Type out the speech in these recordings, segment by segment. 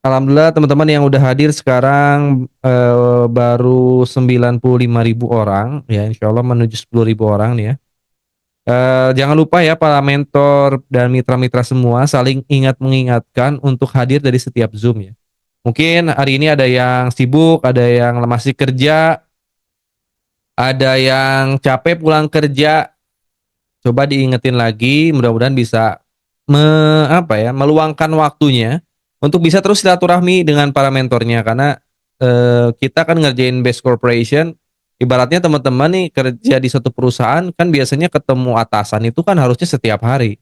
Alhamdulillah teman-teman yang udah hadir sekarang baru 95.000 orang ya, insya Allah menuju 10.000 orang nih ya. Jangan lupa ya para mentor dan mitra-mitra semua saling ingat mengingatkan untuk hadir dari setiap Zoom ya. Mungkin hari ini ada yang sibuk, ada yang masih kerja, ada yang capek pulang kerja. Coba diingetin lagi, mudah-mudahan bisa meluangkan waktunya untuk bisa terus silaturahmi dengan para mentornya karena kita kan ngerjain best corporation, ibaratnya teman-teman nih kerja di suatu perusahaan kan biasanya ketemu atasan itu kan harusnya setiap hari.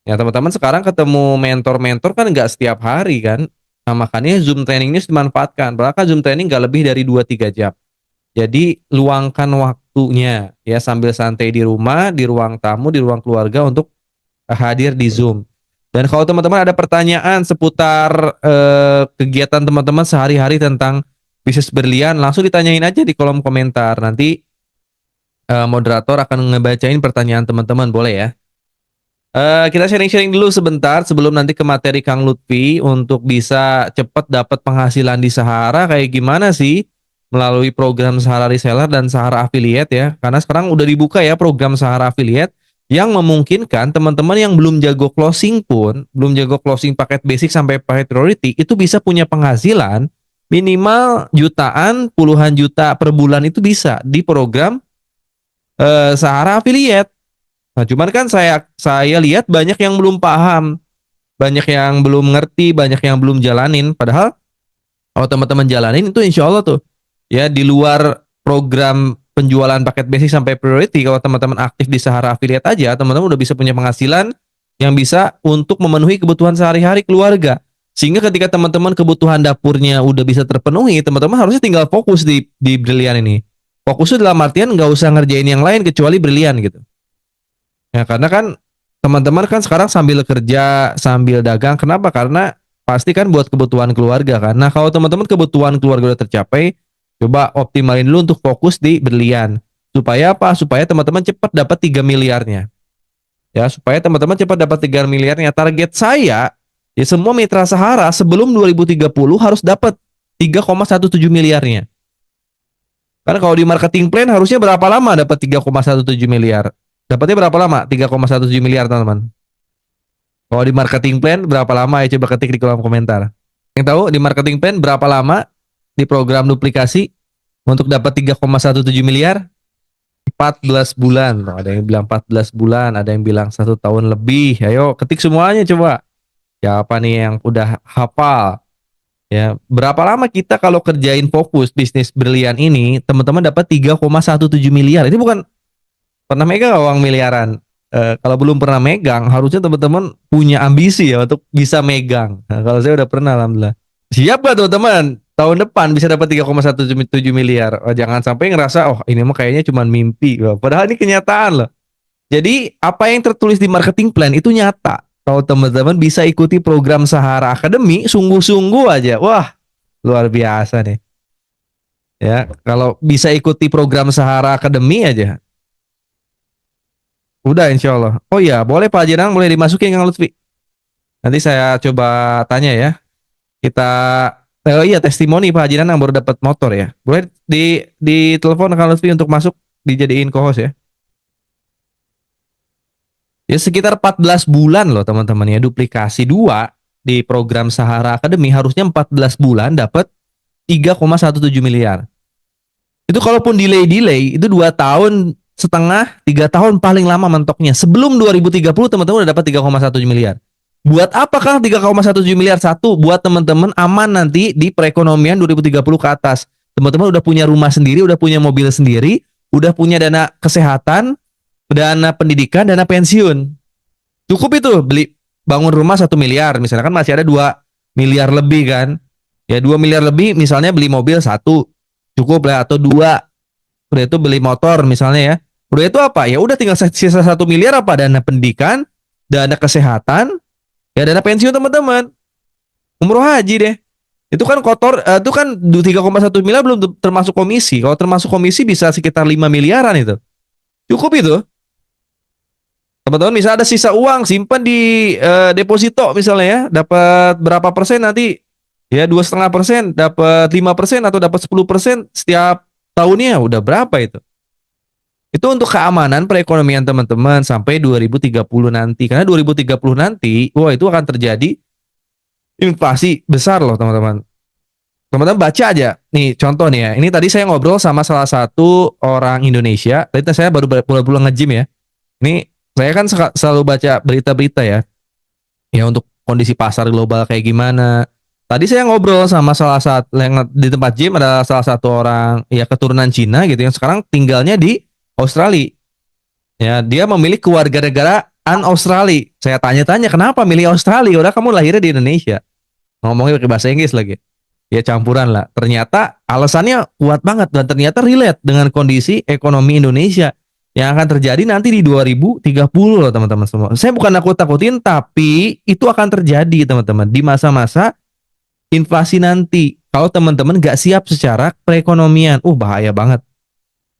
Ya teman-teman sekarang ketemu mentor-mentor kan nggak setiap hari kan. Nah, makanya Zoom training ini harus dimanfaatkan. Bahkan Zoom training nggak lebih dari 2-3 jam. Jadi luangkan waktunya ya sambil santai di rumah, di ruang tamu, di ruang keluarga untuk hadir di Zoom. Dan kalau teman-teman ada pertanyaan seputar kegiatan teman-teman sehari-hari tentang bisnis berlian, langsung ditanyain aja di kolom komentar. Nanti moderator akan ngebacain pertanyaan teman-teman, boleh ya? Kita sharing-sharing dulu sebentar sebelum nanti ke materi Kang Lutfi untuk bisa cepat dapat penghasilan di Sahara kayak gimana sih melalui program Sahara Reseller dan Sahara Affiliate ya. Karena sekarang udah dibuka ya program Sahara Affiliate yang memungkinkan teman-teman yang belum jago closing pun, belum jago closing paket basic sampai paket priority itu bisa punya penghasilan minimal jutaan, puluhan juta per bulan itu bisa di program Sahara Affiliate. Nah, cuman kan saya lihat banyak yang belum paham, banyak yang belum ngerti, banyak yang belum jalanin. Padahal kalau teman-teman jalanin itu insya Allah tuh ya di luar program penjualan paket basic sampai priority, kalau teman-teman aktif di Sahara Affiliate aja, teman-teman udah bisa punya penghasilan yang bisa untuk memenuhi kebutuhan sehari-hari keluarga. Sehingga ketika teman-teman kebutuhan dapurnya udah bisa terpenuhi, teman-teman harusnya tinggal fokus di Brilian ini. Fokusnya dalam artian nggak usah ngerjain yang lain kecuali Brilian gitu. Ya karena kan teman-teman kan sekarang sambil kerja, sambil dagang. Kenapa? Karena pasti kan buat kebutuhan keluarga kan. Nah, kalau teman-teman kebutuhan keluarga udah tercapai, coba optimalin dulu untuk fokus di berlian. Supaya apa? Supaya teman-teman cepat dapat 3 miliarnya. Ya, supaya teman-teman cepat dapat 3 miliarnya. Target saya ya semua mitra Sahara sebelum 2030 harus dapat 3,17 miliarnya. Karena kalau di marketing plan harusnya berapa lama dapat 3,17 miliar? Dapatnya berapa lama? 3,17 miliar, teman-teman. Kalau di marketing plan berapa lama ya? Coba ketik di kolom komentar. Yang tahu di marketing plan berapa lama di program duplikasi untuk dapat 3,17 miliar? 14 bulan. Oh, ada yang bilang 14 bulan, ada yang bilang 1 tahun lebih. Ayo ketik semuanya coba. Siapa nih yang udah hafal? Ya, berapa lama kita kalau kerjain fokus bisnis berlian ini, teman-teman dapat 3,17 miliar. Itu bukan pernah megang uang miliaran. Kalau belum pernah megang, harusnya teman-teman punya ambisi ya untuk bisa megang. Nah, kalau saya udah pernah, alhamdulillah. Siap gak teman-teman? Tahun depan bisa dapat 3,17 miliar. Oh, jangan sampai ngerasa, oh ini mah kayaknya cuma mimpi. Oh, padahal ini kenyataan loh. Jadi apa yang tertulis di marketing plan itu nyata. Kalau teman-teman bisa ikuti program Sahara Academy, sungguh-sungguh aja. Wah, luar biasa nih. Ya, kalau bisa ikuti program Sahara Academy aja, udah insya Allah. Oh iya, boleh Pak Jenang, boleh dimasukin Kang Lutfi. Nanti saya coba tanya ya. Kita, oh iya testimoni Pak Jenang yang baru dapat motor ya. Boleh di telepon Kang Lutfi untuk masuk dijadiin co-host ya. Ya sekitar 14 bulan loh teman-teman ya, duplikasi 2 di program Sahara Academy harusnya 14 bulan dapat 3,17 miliar. Itu kalaupun delay itu 2 tahun setengah, 3 tahun paling lama mentoknya. Sebelum 2030 teman-teman udah dapat 3,17 miliar. Buat apakah 3,17 miliar? Satu, buat teman-teman aman nanti di perekonomian 2030 ke atas. Teman-teman udah punya rumah sendiri, udah punya mobil sendiri, udah punya dana kesehatan, dana pendidikan, dana pensiun. Cukup itu beli bangun rumah 1 miliar. Misalnya kan masih ada 2 miliar lebih kan. Ya 2 miliar lebih misalnya beli mobil satu cukup lah, atau dua udah itu beli motor misalnya ya, udah itu apa ya, udah tinggal sisa 1 miliar apa, dana pendidikan, dana kesehatan, ya dana pensiun teman-teman, umroh haji deh. Itu kan kotor, itu kan 3,1 miliar belum termasuk komisi. Kalau termasuk komisi bisa sekitar 5 miliaran itu, cukup itu. Teman-teman bisa ada sisa uang simpan di deposito misalnya ya, dapat berapa persen nanti Ya 2,5%, dapat 5% atau dapat 10% setiap tahunnya, udah berapa itu? Itu untuk keamanan perekonomian teman-teman sampai 2030 nanti. Karena 2030 nanti, wah itu akan terjadi inflasi besar loh teman-teman. Teman-teman baca aja. Nih contoh nih ya. Ini tadi saya ngobrol sama salah satu orang Indonesia. Tadi saya baru pulang nge-gym ya. Ini saya kan selalu baca berita-berita ya. Ya untuk kondisi pasar global kayak gimana. Tadi saya ngobrol sama salah satu yang di tempat gym, ada salah satu orang ya keturunan Cina gitu yang sekarang tinggalnya di Australia. Ya, dia memilih kewarganegaraan Australia. Saya tanya-tanya kenapa milih Australia? Udah kamu lahirnya di Indonesia. Ngomongnya pakai bahasa Inggris lagi. Ya campuran lah. Ternyata alasannya kuat banget dan ternyata relate dengan kondisi ekonomi Indonesia yang akan terjadi nanti di 2030 loh teman-teman semua. Saya bukan nakut-nakutin tapi itu akan terjadi teman-teman di masa-masa inflasi nanti. Kalau teman-teman gak siap secara perekonomian, bahaya banget.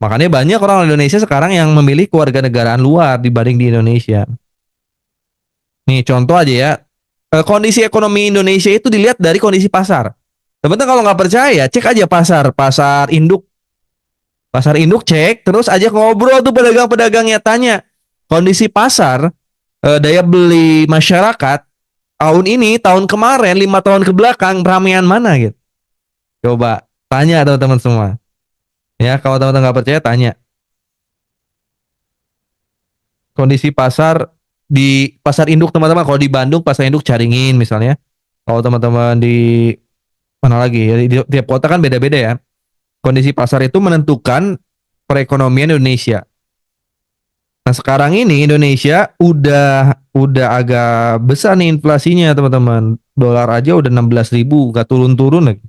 Makanya banyak orang Indonesia sekarang yang memilih kewarganegaraan luar dibanding di Indonesia. Nih contoh aja ya, kondisi ekonomi Indonesia itu dilihat dari kondisi pasar. Teman-teman kalau nggak percaya, cek aja pasar induk. Pasar induk cek, terus aja ngobrol tuh pedagang-pedagangnya, tanya kondisi pasar, daya beli masyarakat tahun ini, tahun kemarin, 5 tahun ke belakang, ramean mana gitu. Coba tanya teman-teman semua. Ya, kalau teman-teman nggak percaya, tanya. Kondisi pasar di pasar induk teman-teman. Kalau di Bandung, pasar induk Caringin misalnya. Kalau teman-teman di mana lagi? Ya, di tiap kota kan beda-beda ya. Kondisi pasar itu menentukan perekonomian Indonesia. Nah sekarang ini Indonesia udah agak besar nih inflasinya teman-teman. Dolar aja udah 16.000, gak turun-turun lagi.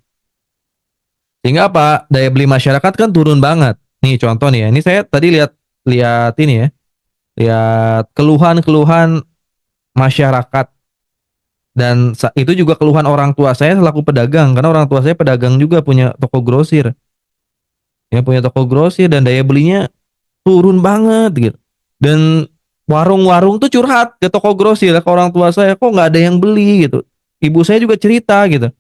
Sehingga apa? Daya beli masyarakat kan turun banget. Nih contoh nih ya. Ini saya tadi lihat ini ya. Lihat keluhan-keluhan masyarakat dan itu juga keluhan orang tua saya selaku pedagang karena orang tua saya pedagang juga punya toko grosir. Ya punya toko grosir dan daya belinya turun banget gitu. Dan warung-warung tuh curhat ke toko grosir ke orang tua saya kok nggak ada yang beli gitu. Ibu saya juga cerita gitu.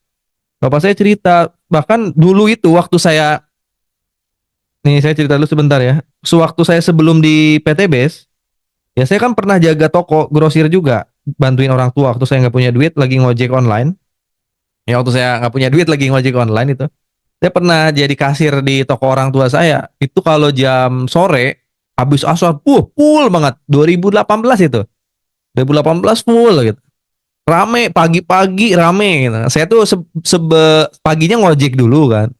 Bapak saya cerita bahkan dulu itu waktu saya nih saya cerita dulu sebentar ya. Sewaktu saya sebelum di PTBS ya saya kan pernah jaga toko grosir juga bantuin orang tua waktu saya nggak punya duit lagi ngojek online. Ya waktu saya nggak punya duit lagi ngojek online itu. Saya pernah jadi kasir di toko orang tua saya. Itu kalau jam sore habis asar, full banget. 2018 itu. 2018 full gitu. Rame pagi-pagi rame gitu. Saya tuh paginya ngojek dulu kan.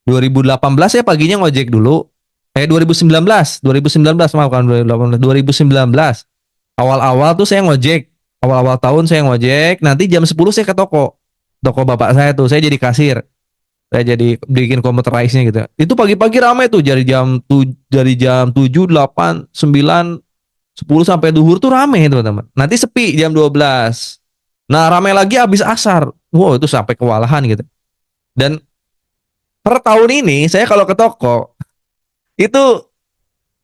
2018 saya paginya ngojek dulu. 2019 maaf kan 2018. 2019. Awal-awal tuh saya ngojek. Awal-awal tahun saya ngojek, nanti jam 10 saya ke toko. Toko bapak saya tuh, saya jadi kasir. Saya jadi bikin computerize-nya gitu. Itu pagi-pagi ramai tuh dari jam 7, 8, 9, 10 sampai duhur tuh ramai teman-teman. Nanti sepi jam 12. Nah, ramai lagi habis asar. Wow, itu sampai kewalahan gitu. Dan per tahun ini saya kalau ke toko itu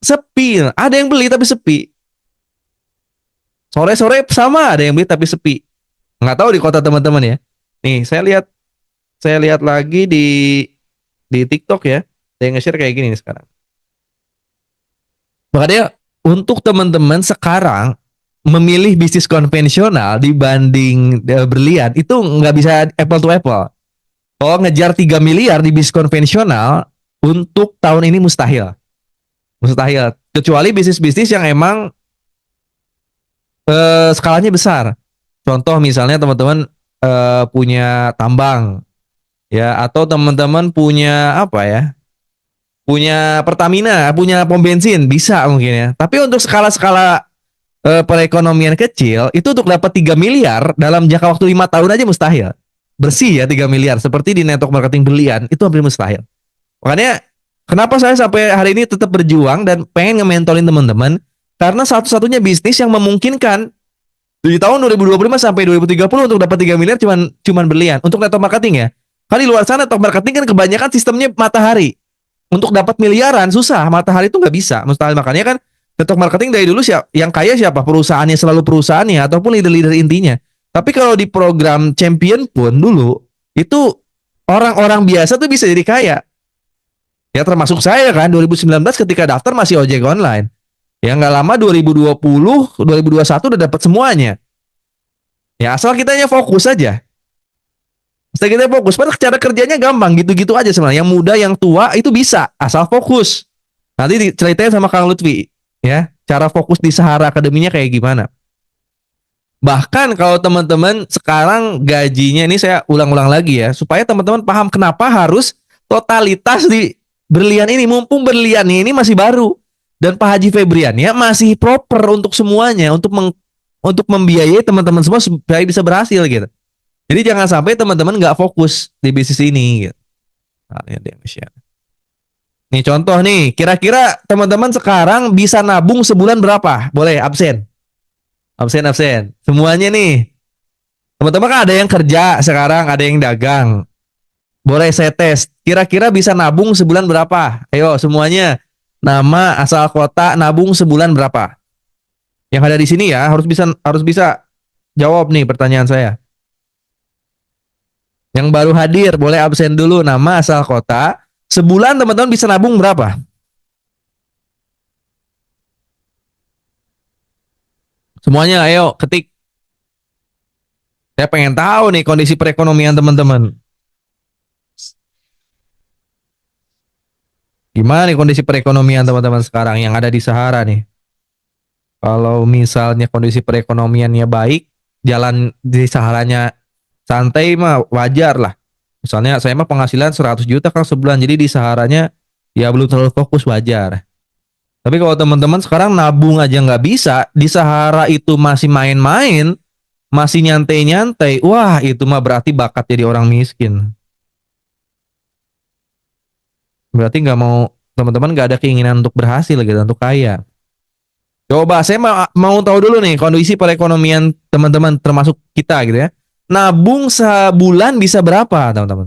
sepi. Ada yang beli tapi sepi. Sore-sore sama ada yang beli tapi sepi. Nggak tahu di kota teman-teman ya. Nih, saya lihat lagi di TikTok ya. Saya nge-share kayak gini nih sekarang. Makanya untuk teman-teman sekarang memilih bisnis konvensional dibanding berlian itu nggak bisa apple to apple. Kalau ngejar 3 miliar di bisnis konvensional untuk tahun ini mustahil. Mustahil. Kecuali bisnis-bisnis yang emang skalanya besar. Contoh misalnya teman-teman punya tambang ya atau teman-teman punya apa ya? Punya Pertamina, punya pom bensin bisa mungkin ya. Tapi untuk skala-skala perekonomian kecil itu untuk dapat 3 miliar dalam jangka waktu 5 tahun aja mustahil. Bersih ya 3 miliar seperti di network marketing berlian itu hampir mustahil. Makanya kenapa saya sampai hari ini tetap berjuang dan pengen nge-mentorin teman-teman karena satu-satunya bisnis yang memungkinkan di tahun 2025 sampai 2030 untuk dapat 3 miliar cuman berlian. Untuk network marketing ya. Kan di luar sana network marketing kan kebanyakan sistemnya matahari. Untuk dapat miliaran susah, matahari itu nggak bisa. Mustahil. Makanya kan network marketing dari dulu yang kaya siapa? Perusahaannya selalu perusahaannya ataupun leader-leader intinya. Tapi kalau di program champion pun dulu Itu orang-orang biasa tuh bisa jadi kaya. Ya termasuk saya kan 2019 ketika daftar masih ojek online. Ya nggak lama 2020, 2021 udah dapat semuanya. Ya asal kitanya fokus aja. Asal kita fokus, padahal cara kerjanya gampang gitu-gitu aja sebenarnya. Yang muda, yang tua itu bisa asal fokus. Nanti diceritain sama Kang Lutfi ya, cara fokus di Sahara Akademinya kayak gimana. Bahkan kalau teman-teman sekarang gajinya ini saya ulang-ulang lagi ya, supaya teman-teman paham kenapa harus totalitas di berlian ini. Mumpung berlian ini masih baru dan Pak Haji Febrian ya masih proper untuk semuanya, untuk membiayai teman-teman semua supaya bisa berhasil gitu. Jadi jangan sampai teman-teman nggak fokus di bisnis ini gitu. Nah, nih contoh nih, kira-kira teman-teman sekarang bisa nabung sebulan berapa? Boleh absen. Absen, absen. Semuanya nih. Teman-teman kan ada yang kerja sekarang, ada yang dagang. Boleh saya tes. Kira-kira bisa nabung sebulan berapa? Ayo semuanya. Nama, asal kota, nabung sebulan berapa? Yang ada di sini ya, harus bisa jawab nih pertanyaan saya. Yang baru hadir, boleh absen dulu nama, asal kota. Sebulan teman-teman bisa nabung berapa? Semuanya ayo ketik. Saya pengen tahu nih kondisi perekonomian teman-teman. Gimana nih kondisi perekonomian teman-teman sekarang yang ada di Sahara nih? Kalau misalnya kondisi perekonomiannya baik, jalan di Saharanya santai mah wajar lah. Misalnya saya mah penghasilan 100 juta kan sebulan, jadi di Saharanya ya belum terlalu fokus, wajar. Tapi kalau teman-teman sekarang nabung aja nggak bisa, di Sahara itu masih main-main, masih nyantai-nyantai, wah itu mah berarti bakat jadi orang miskin. Berarti nggak mau, teman-teman nggak ada keinginan untuk berhasil gitu, untuk kaya. Coba saya mau tahu dulu nih kondisi perekonomian teman-teman termasuk kita gitu ya. Nabung sebulan bisa berapa teman-teman?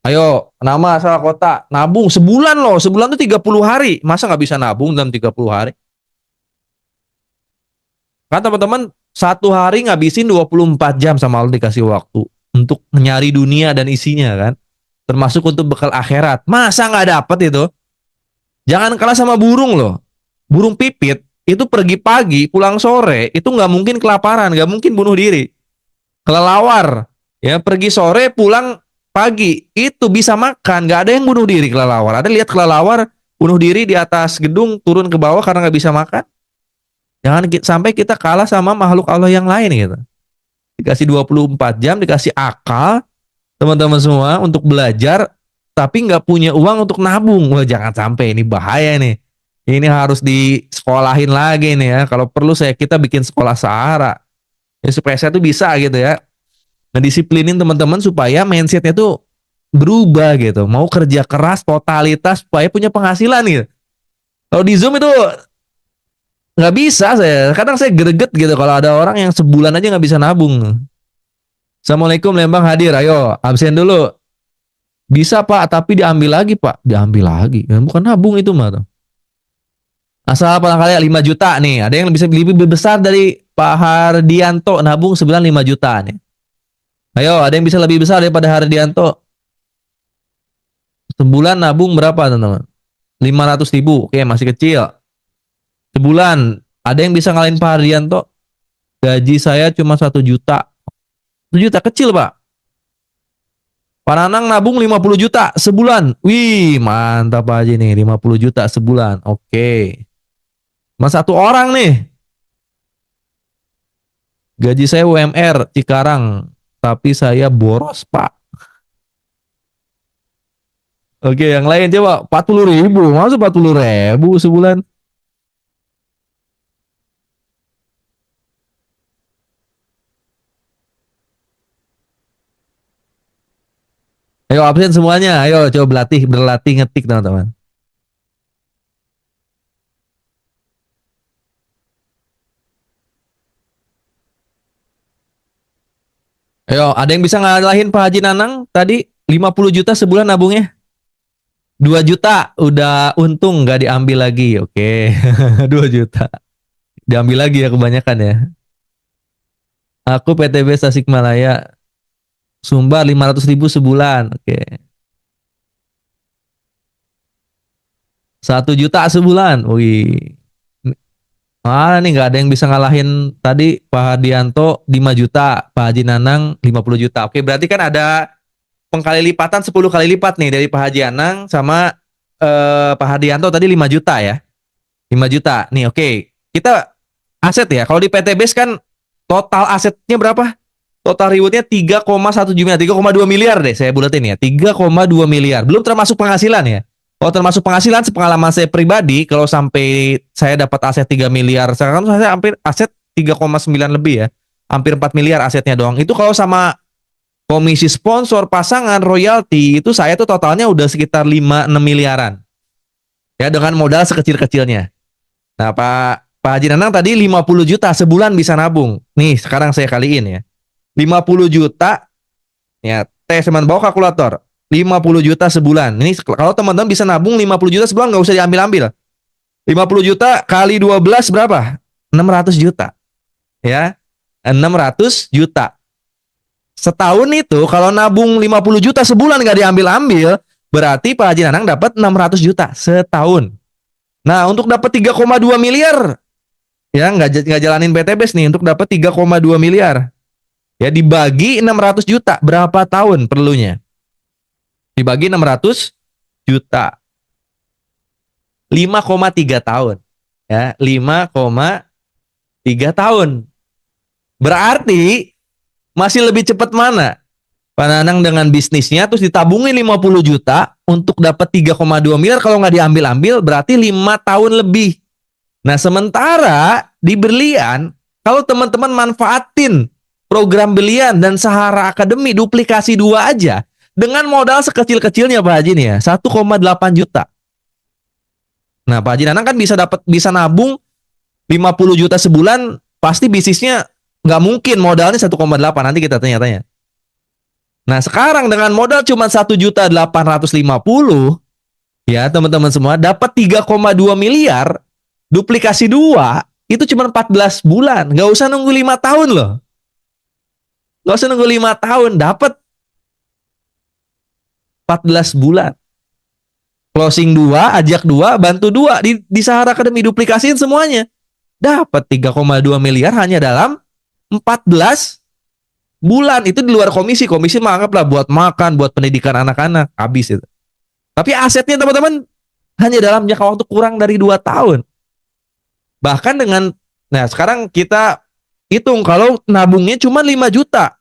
Ayo, nama asal kota. Nabung sebulan loh. Sebulan tuh 30 hari. Masa nggak bisa nabung dalam 30 hari? Kan teman-teman satu hari ngabisin 24 jam sama Allah dikasih waktu untuk nyari dunia dan isinya kan. Termasuk untuk bekal akhirat. Masa nggak dapet itu? Jangan kalah sama burung loh. Burung pipit itu pergi pagi, pulang sore, itu nggak mungkin kelaparan, nggak mungkin bunuh diri. Kelelawar, ya pergi sore, pulang pagi, itu bisa makan, nggak ada yang bunuh diri kelelawar. Ada lihat kelelawar bunuh diri di atas gedung, turun ke bawah karena nggak bisa makan? Jangan sampai kita kalah sama makhluk Allah yang lain gitu. Dikasih 24 jam, dikasih akal, teman-teman semua untuk belajar, tapi nggak punya uang untuk nabung. Wah jangan sampai, ini bahaya nih. Ini harus disekolahin lagi nih ya. Kalau perlu kita bikin sekolah Sahara. Ya, supaya saya tuh bisa gitu ya. Ngedisiplinin teman-teman supaya mindsetnya tuh berubah gitu. Mau kerja keras, totalitas, supaya punya penghasilan gitu. Kalau di Zoom itu nggak bisa saya. Kadang saya greget gitu kalau ada orang yang sebulan aja nggak bisa nabung. Assalamualaikum Lembang hadir. Ayo absen dulu. Bisa Pak, tapi diambil lagi Pak. Diambil lagi. Ya, bukan nabung itu mah. Asal barangkali 5 juta nih. Ada yang bisa lebih besar dari Pak Hardianto nabung sebulan 5 juta nih. Ayo, ada yang bisa lebih besar daripada Hardianto? Sebulan nabung berapa teman-teman? 500 ribu. Oke, masih kecil. Sebulan. Ada yang bisa ngalahin Pak Hardianto? Gaji saya cuma 1 juta. 1 juta kecil Pak. Pak Nanang nabung 50 juta sebulan. Wih, mantap aja nih. 50 juta sebulan. Oke. Mas satu orang nih. Gaji saya UMR Cikarang. Tapi saya boros Pak. Oke, yang lain coba 40 ribu. Masa 40 ribu sebulan? Ayo absen semuanya. Ayo coba berlatih ngetik teman-teman. Ayo, ada yang bisa ngalahin Pak Haji Nanang tadi 50 juta sebulan nabungnya? 2 juta udah untung nggak diambil lagi. Oke. 2 juta. Diambil lagi ya kebanyakan ya. Aku PTB Tasikmalaya. Sumbar 500.000 sebulan. Oke. 1 juta sebulan. Wih. Nih nggak ada yang bisa ngalahin tadi Pak Hadianto 5 juta, Pak Haji Nanang 50 juta. Oke, berarti kan ada pengkali lipatan 10 kali lipat nih dari Pak Haji Anang sama Pak Hadianto tadi 5 juta ya. 5 juta. Nih oke. Kita aset ya. Kalau di PTBS kan total asetnya berapa? Total rewardnya 3,1 miliar, 3,2 miliar deh saya bulatin ya. 3,2 miliar. Belum termasuk penghasilan ya. Kalau termasuk penghasilan, sepengalaman saya pribadi, kalau sampai saya dapat aset 3 miliar, sekarang saya hampir aset 3,9 lebih ya. Hampir 4 miliar asetnya doang. Itu kalau sama komisi sponsor, pasangan, royalti, itu saya tuh totalnya udah sekitar 5-6 miliaran. Ya dengan modal sekecil-kecilnya. Nah, Pak Haji Nanang tadi 50 juta sebulan bisa nabung. Nih, sekarang saya kaliin ya. 50 juta, ya, teman bawa kalkulator. 50 juta sebulan. Ini kalau teman-teman bisa nabung 50 juta sebulan nggak usah diambil-ambil. 50 juta kali 12 berapa? 600 juta. Ya. 600 juta. Setahun itu kalau nabung 50 juta sebulan nggak diambil-ambil, berarti Pak Haji Nanang dapat 600 juta setahun. Nah, untuk dapat 3,2 miliar, ya nggak jalanin PTBS nih, untuk dapat 3,2 miliar. Ya dibagi 600 juta, berapa tahun perlunya? Dibagi 600 juta. 5,3 tahun. Ya, 5,3 tahun. Berarti masih lebih cepat mana? Pak Nanang dengan bisnisnya terus ditabungin 50 juta untuk dapat 3,2 miliar, kalau nggak diambil-ambil berarti 5 tahun lebih. Nah, sementara di Berlian, kalau teman-teman manfaatin program Berlian dan Sahara Academy duplikasi 2 aja, dengan modal sekecil-kecilnya Pak Haji nih ya, 1,8 juta. Nah, Pak Haji Nanang kan bisa nabung 50 juta sebulan, pasti bisnisnya nggak mungkin modalnya 1,8, nanti kita tanya-tanya. Nah, sekarang dengan modal cuma 1.850.000, ya teman-teman semua, dapat 3,2 miliar, duplikasi 2, itu cuma 14 bulan. Nggak usah nunggu 5 tahun loh. Nggak usah nunggu 5 tahun, dapat 14 bulan. Closing 2, ajak 2, bantu 2 di Sahara Academy, duplikasiin semuanya. Dapat 3,2 miliar hanya dalam 14 bulan. Itu di luar komisi. Komisi menganggaplah buat makan, buat pendidikan anak-anak, habis itu. Tapi asetnya teman-teman hanya dalam jangka waktu kurang dari 2 tahun. Bahkan dengan, nah sekarang kita hitung kalau nabungnya cuma 5 juta.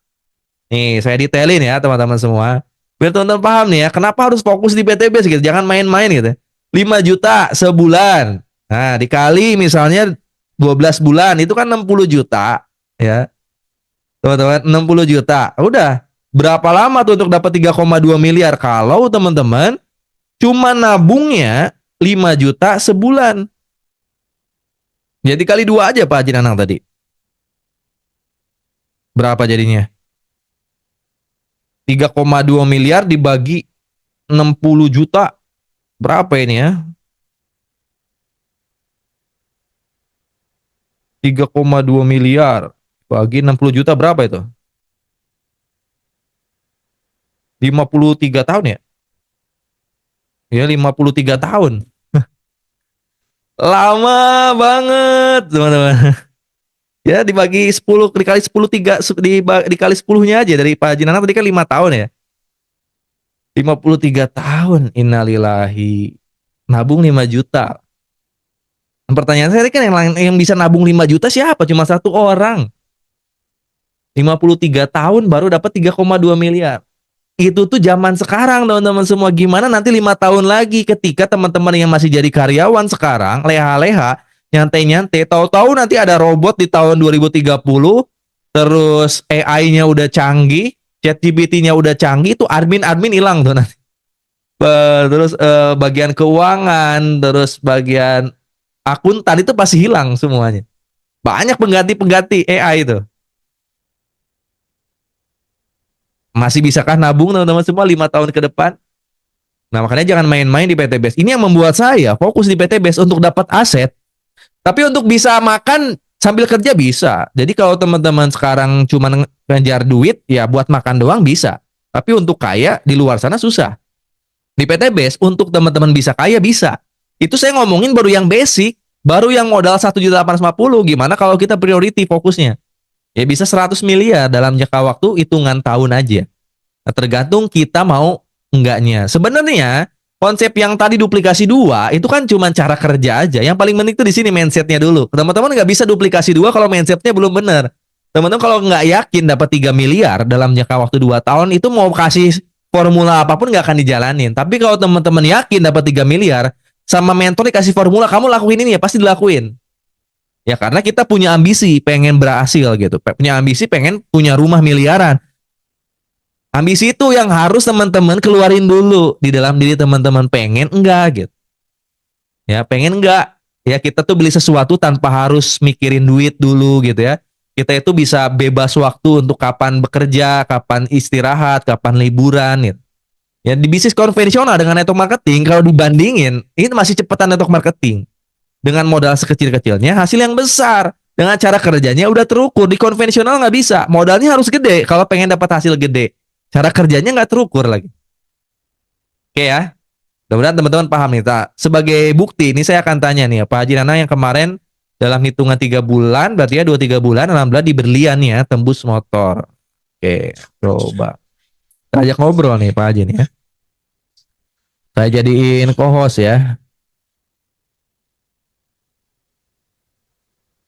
Nih saya detailin ya teman-teman semua. Biar teman-teman paham nih ya, kenapa harus fokus di PTBS gitu. Jangan main-main gitu. 5 juta sebulan. Nah, dikali misalnya 12 bulan, itu kan 60 juta. Ya. Teman-teman, 60 juta. Udah. Berapa lama tuh untuk dapat 3,2 miliar? Kalau teman-teman cuma nabungnya 5 juta sebulan. Jadi kali 2 aja Pak Haji Nanang tadi. Berapa jadinya? 3,2 miliar dibagi 60 juta. Berapa ini ya? 3,2 miliar bagi 60 juta berapa itu? 53 tahun ya? Ya 53 tahun. Lama banget teman-teman. Ya dibagi 10, dikali 10, dikali 10-nya aja dari Pak Haji Nanang tadi kan 5 tahun ya. 53 tahun, innalillahi. Nabung 5 juta. Pertanyaan saya kan yang bisa nabung 5 juta siapa? Cuma 1 orang. 53 tahun baru dapat 3,2 miliar. Itu tuh zaman sekarang teman-teman semua. Gimana nanti 5 tahun lagi ketika teman-teman yang masih jadi karyawan sekarang leha-leha, nyantai-nyantai, tahu-tahu nanti ada robot di tahun 2030, terus AI-nya udah canggih, ChatGPT-nya udah canggih, itu admin-admin hilang tuh nanti. Terus bagian keuangan, terus bagian akuntan itu pasti hilang semuanya. Banyak pengganti-pengganti AI itu. Masih bisakah nabung teman-teman semua 5 tahun ke depan? Nah makanya jangan main-main di PTBS. Ini yang membuat saya fokus di PTBS untuk dapat aset. Tapi untuk bisa makan Sambil kerja bisa. Jadi kalau teman-teman sekarang cuma ngejar duit, ya buat makan doang bisa. Tapi untuk kaya di luar sana susah. Di PT Base untuk teman-teman bisa kaya bisa. Itu saya ngomongin baru yang basic, baru yang modal 1.850.000. Gimana kalau kita priority fokusnya? Ya bisa 100 miliar dalam jangka waktu hitungan tahun aja. Nah, tergantung kita mau enggaknya. Sebenarnya konsep yang tadi duplikasi dua itu kan cuma cara kerja aja. Yang paling penting tuh di sini mindsetnya dulu. Teman-teman nggak bisa duplikasi dua kalau mindsetnya belum benar. Teman-teman kalau nggak yakin dapat 3 miliar dalam jangka waktu 2 tahun itu mau kasih formula apapun nggak akan dijalanin. Tapi kalau teman-teman yakin dapat 3 miliar sama mentor dikasih formula kamu lakuin ini ya pasti dilakuin. Ya karena kita punya ambisi pengen berhasil gitu. Punya ambisi pengen punya rumah miliaran. Ambisi itu yang harus teman-teman keluarin dulu di dalam diri teman-teman pengen enggak gitu. Ya, pengen enggak? Ya kita tuh beli sesuatu tanpa harus mikirin duit dulu gitu ya. Kita itu bisa bebas waktu untuk kapan bekerja, kapan istirahat, kapan liburan gitu. Ya di bisnis konvensional dengan network marketing kalau dibandingin ini masih cepetan network marketing. Dengan modal sekecil-kecilnya hasil yang besar. Dengan cara kerjanya udah terukur. Di konvensional nggak bisa. Modalnya harus gede kalau pengen dapat hasil gede. Cara kerjanya nggak terukur lagi. Oke ya. Mudah-mudahan teman-teman paham nih. Sebagai bukti, ini saya akan tanya nih, Pak Haji Nanang yang kemarin dalam hitungan 3 bulan, berarti ya 2-3 bulan, alhamdulillah di berlian ya, tembus motor. Oke, coba. Kita ajak ngobrol nih Pak Haji nih ya. Saya jadiin co-host ya.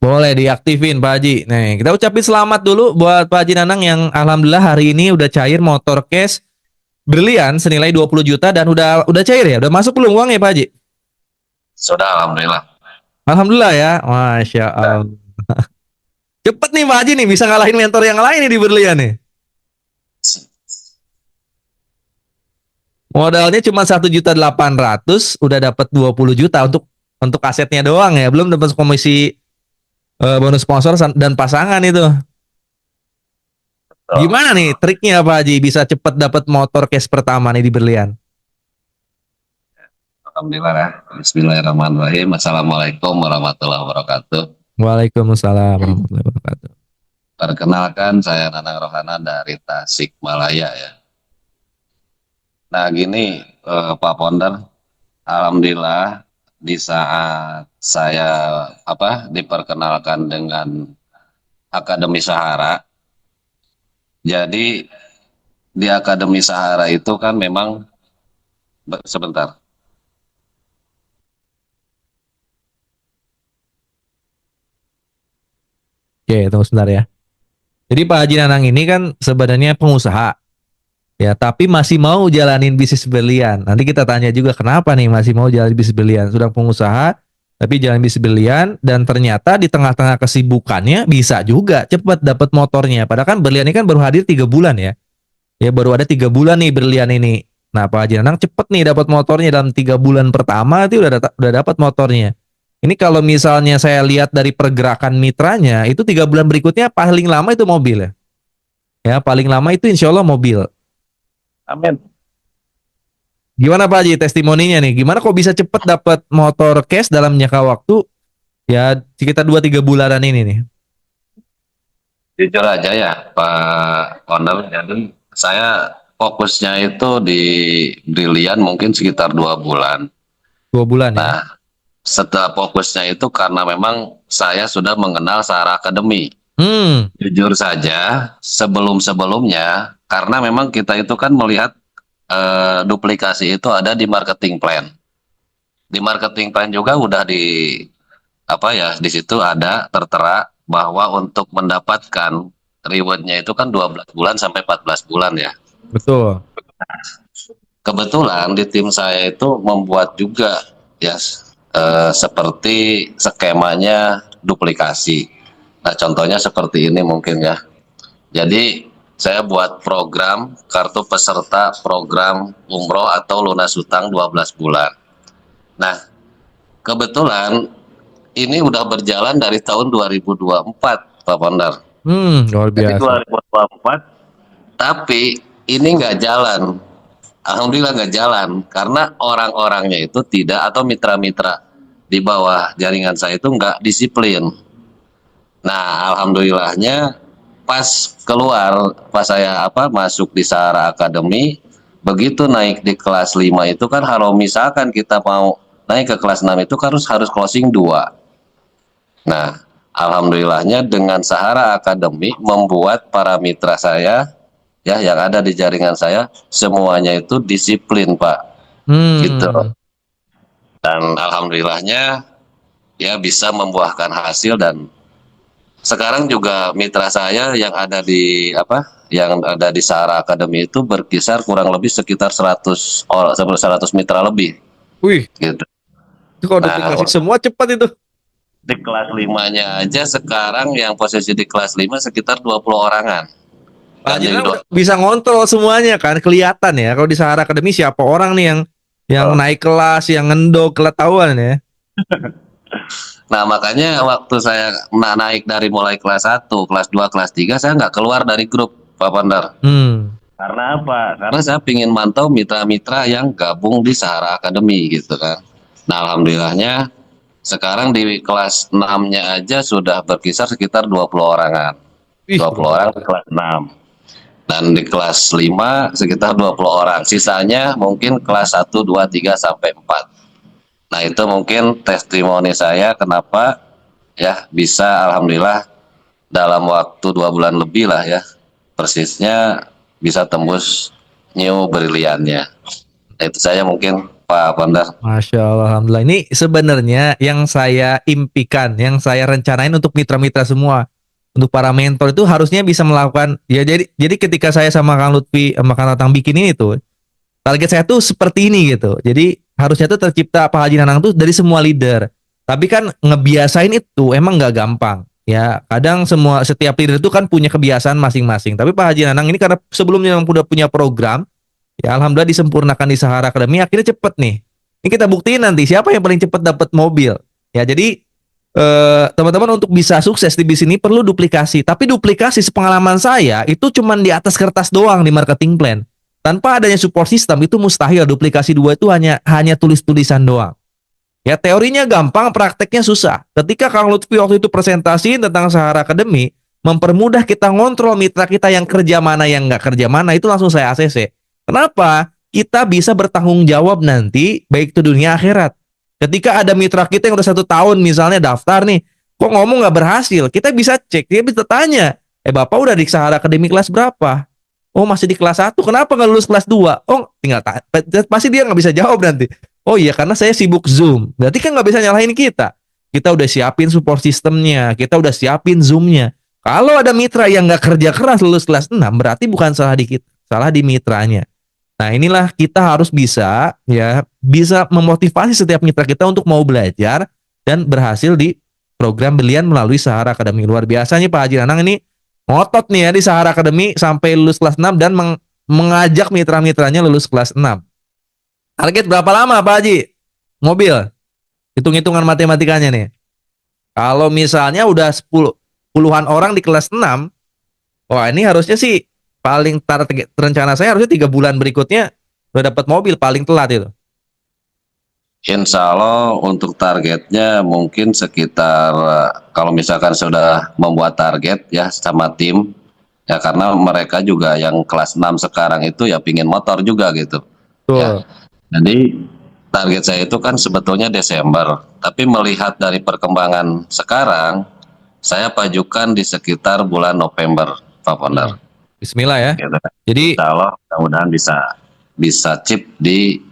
Boleh diaktifin Pak Haji. Nih, kita ucapin selamat dulu buat Pak Haji Nanang yang alhamdulillah hari ini udah cair motor cash berlian senilai 20 juta dan udah cair ya? Udah masuk belum uangnya Pak Haji? Sudah, alhamdulillah. Alhamdulillah ya. Masya Allah. Cepet nih Pak Haji nih bisa ngalahin mentor yang lain nih di berlian nih. Modalnya cuma 1.800.000 udah dapat 20 juta untuk asetnya doang ya. Belum dapat komisi bonus sponsor dan pasangan itu. Gimana nih triknya Pak Haji bisa cepet dapat motor cash pertama nih di berlian? Alhamdulillah ya. Bismillahirrahmanirrahim. Assalamualaikum warahmatullahi wabarakatuh. Waalaikumsalam warahmatullahi wabarakatuh. Perkenalkan, saya Nanang Rohana dari Tasikmalaya ya. Nah gini Pak Ponder, alhamdulillah di saat saya diperkenalkan dengan Akademi Sahara. Jadi di Akademi Sahara itu kan memang sebentar. Oke, tunggu sebentar ya. Jadi Pak Haji Nanang ini kan sebenarnya pengusaha. Ya, tapi masih mau jalanin bisnis berlian. Nanti kita tanya juga kenapa nih masih mau jalanin bisnis berlian. Sudah pengusaha, tapi jalan bisnis berlian dan ternyata di tengah-tengah kesibukannya bisa juga cepat dapat motornya. Padahal kan berlian ini kan baru hadir 3 bulan ya. Ya baru ada 3 bulan nih berlian ini. Nah Pak Haji Nanang cepet nih dapat motornya dalam 3 bulan pertama itu udah dapat motornya. Ini kalau misalnya saya lihat dari pergerakan mitranya itu 3 bulan berikutnya paling lama itu mobil ya. Ya paling lama itu insya Allah mobil. Amin. Gimana Pak Haji testimoninya nih? Gimana kok bisa cepet dapat motor cash dalam jangka waktu ya sekitar 2-3 bulanan ini nih? Jujur aja ya Pak Ponder, jadi saya fokusnya itu di Brilian mungkin sekitar 2 bulan. 2 bulan ya? Nah, setelah fokusnya itu karena memang saya sudah mengenal Sahara Academy. Jujur saja, sebelum-sebelumnya, karena memang kita itu kan melihat duplikasi itu ada di marketing plan. Di marketing plan juga udah di situ ada tertera bahwa untuk mendapatkan rewardnya itu kan 12 bulan sampai 14 bulan ya. Betul. Kebetulan di tim saya itu membuat juga ya seperti skemanya duplikasi. Nah contohnya seperti ini mungkin ya. Jadi saya buat program kartu peserta program umroh atau lunas hutang 12 bulan. Nah kebetulan ini udah berjalan dari tahun 2024 Pak Pondar. Luar Jadi biasa. 2024 tapi ini nggak jalan. Alhamdulillah nggak jalan karena orang-orangnya itu tidak atau mitra-mitra di bawah jaringan saya itu nggak disiplin. Nah, alhamdulillahnya pas keluar, pas saya masuk di Sahara Academy, begitu naik di kelas 5 itu kan kalau misalkan kita mau naik ke kelas 6 itu kan harus harus closing 2. Nah, alhamdulillahnya dengan Sahara Academy membuat para mitra saya ya yang ada di jaringan saya semuanya itu disiplin, Pak. Gitu. Hmm. Dan alhamdulillahnya ya bisa membuahkan hasil, dan sekarang juga mitra saya yang ada di yang ada di Sahara Academy itu berkisar kurang lebih sekitar 100 orang, 100 mitra lebih Wih, gitu. itu kalau Nah, duplikasi semua cepat itu. di kelas 5-nya aja sekarang yang posisi di kelas 5 sekitar 20 orangan. Pak Dan Haji di Nanang udah bisa ngontrol semuanya kan, kelihatan ya. Kalau di Sahara Academy siapa orang nih yang naik kelas, yang ngendok, ketahuan ya. Nah, makanya waktu saya naik dari mulai kelas 1, kelas 2, kelas 3 saya nggak keluar dari grup, Pak Pandar. Hmm. Karena apa? Karena saya ingin mantau mitra-mitra yang gabung di Sahara Academy gitu kan. Nah, alhamdulillahnya sekarang di kelas 6-nya aja sudah berkisar sekitar 20 orangan. Ih, 20 orang di kelas 6. Dan di kelas 5 sekitar 20 orang. Sisanya mungkin kelas 1, 2, 3 sampai 4. Nah, itu mungkin testimoni saya kenapa ya bisa alhamdulillah dalam waktu 2 bulan lebih lah ya, persisnya bisa tembus new briliannya. Nah, itu saya mungkin Pak Pandar. Masya Allah, alhamdulillah. Ini sebenarnya yang saya impikan, yang saya rencanain untuk mitra-mitra semua, untuk para mentor itu harusnya bisa melakukan ya. Jadi ketika saya sama Kang Lutfi sama Kang Tatang bikin ini tuh, target saya tuh seperti ini gitu. Jadi harusnya tuh tercipta Pak Haji Nanang tuh dari semua leader. Tapi kan ngebiasain itu emang nggak gampang. Ya, kadang setiap leader itu kan punya kebiasaan masing-masing. Tapi Pak Haji Nanang ini karena sebelumnya memang udah punya program, ya alhamdulillah disempurnakan di Sahara Academy, akhirnya cepet nih. Ini kita buktiin nanti siapa yang paling cepet dapat mobil. Ya, jadi teman-teman untuk bisa sukses di bisnis ini perlu duplikasi. Tapi duplikasi sepengalaman saya itu cuman di atas kertas doang di marketing plan. Tanpa adanya support system itu mustahil. Duplikasi dua itu hanya tulis-tulisan doang. Ya teorinya gampang, prakteknya susah. Ketika Kang Lutfi waktu itu presentasi tentang Sahara Academy, mempermudah kita ngontrol mitra kita yang kerja mana yang nggak kerja mana, itu langsung saya ACC. Kenapa? Kita bisa bertanggung jawab nanti baik itu dunia akhirat. Ketika ada mitra kita yang udah 1 tahun misalnya daftar nih, kok ngomong nggak berhasil, kita bisa cek, dia bisa tanya, Bapak udah di Sahara Academy kelas berapa? Oh masih di kelas 1, kenapa nggak lulus kelas 2? Oh tinggal pasti dia nggak bisa jawab nanti. Oh iya karena saya sibuk Zoom. Berarti kan nggak bisa nyalahin kita. Kita udah siapin support sistemnya, kita udah siapin Zoom-nya. Kalau ada mitra yang nggak kerja keras lulus kelas 6, berarti bukan salah di kita, salah di mitranya. Nah inilah kita harus bisa memotivasi setiap mitra kita untuk mau belajar dan berhasil di program belian melalui Sahara Academy. Luar biasanya Pak Haji Nanang ini ngotot nih ya di Sahara Academy sampai lulus kelas 6 dan mengajak mitra-mitranya lulus kelas 6. Target berapa lama Pak Haji? Mobil. Hitung-hitungan matematikanya nih. Kalau misalnya udah puluhan orang di kelas 6, wah ini harusnya sih paling rencana saya harusnya 3 bulan berikutnya udah dapat mobil paling telat itu. Insya Allah untuk targetnya mungkin sekitar kalau misalkan sudah membuat target ya sama tim ya, karena mereka juga yang kelas 6 sekarang itu ya pingin motor juga gitu. Ya. Jadi target saya itu kan sebetulnya Desember, tapi melihat dari perkembangan sekarang, saya pajukan di sekitar bulan November, Pak Pondar. Bismillah ya. Gitu. Jadi Insya Allah mudah-mudahan bisa chip di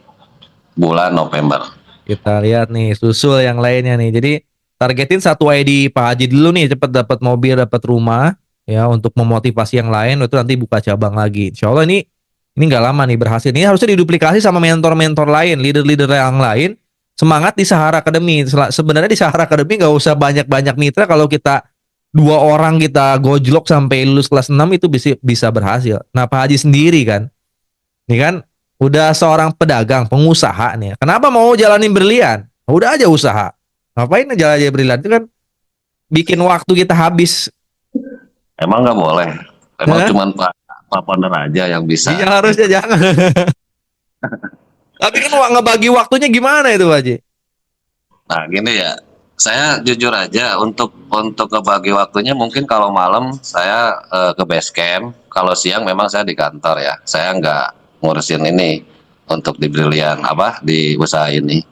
bulan November. kita lihat nih susul yang lainnya nih. Jadi targetin satu ID Pak Haji dulu nih cepet dapat mobil, dapat rumah ya untuk memotivasi yang lain itu nanti buka cabang lagi. Insya Allah ini nggak lama nih berhasil. Ini harusnya diduplikasi sama mentor-mentor lain, leader-leader yang lain. Semangat di Sahara Academy. Sebenarnya di Sahara Academy nggak usah banyak-banyak mitra. Kalau kita 2 orang kita gojlok sampai lulus kelas 6 itu bisa berhasil. Nah Pak Haji sendiri kan, ini kan udah seorang pedagang, pengusaha nih. Kenapa mau jalanin berlian? Udah aja usaha. Ngapain aja berlian? Itu kan bikin waktu kita habis. Emang nggak boleh. Emang cuman Pak Pondar aja yang bisa. Iya harusnya jangan. Tapi kan ngebagi waktunya gimana itu Pak Haji? Nah gini ya, Saya jujur aja untuk ngebagi waktunya mungkin kalau malam saya ke base camp, kalau siang memang saya di kantor ya. Saya nggak ngurusin ini untuk di Brilian apa di usaha ini.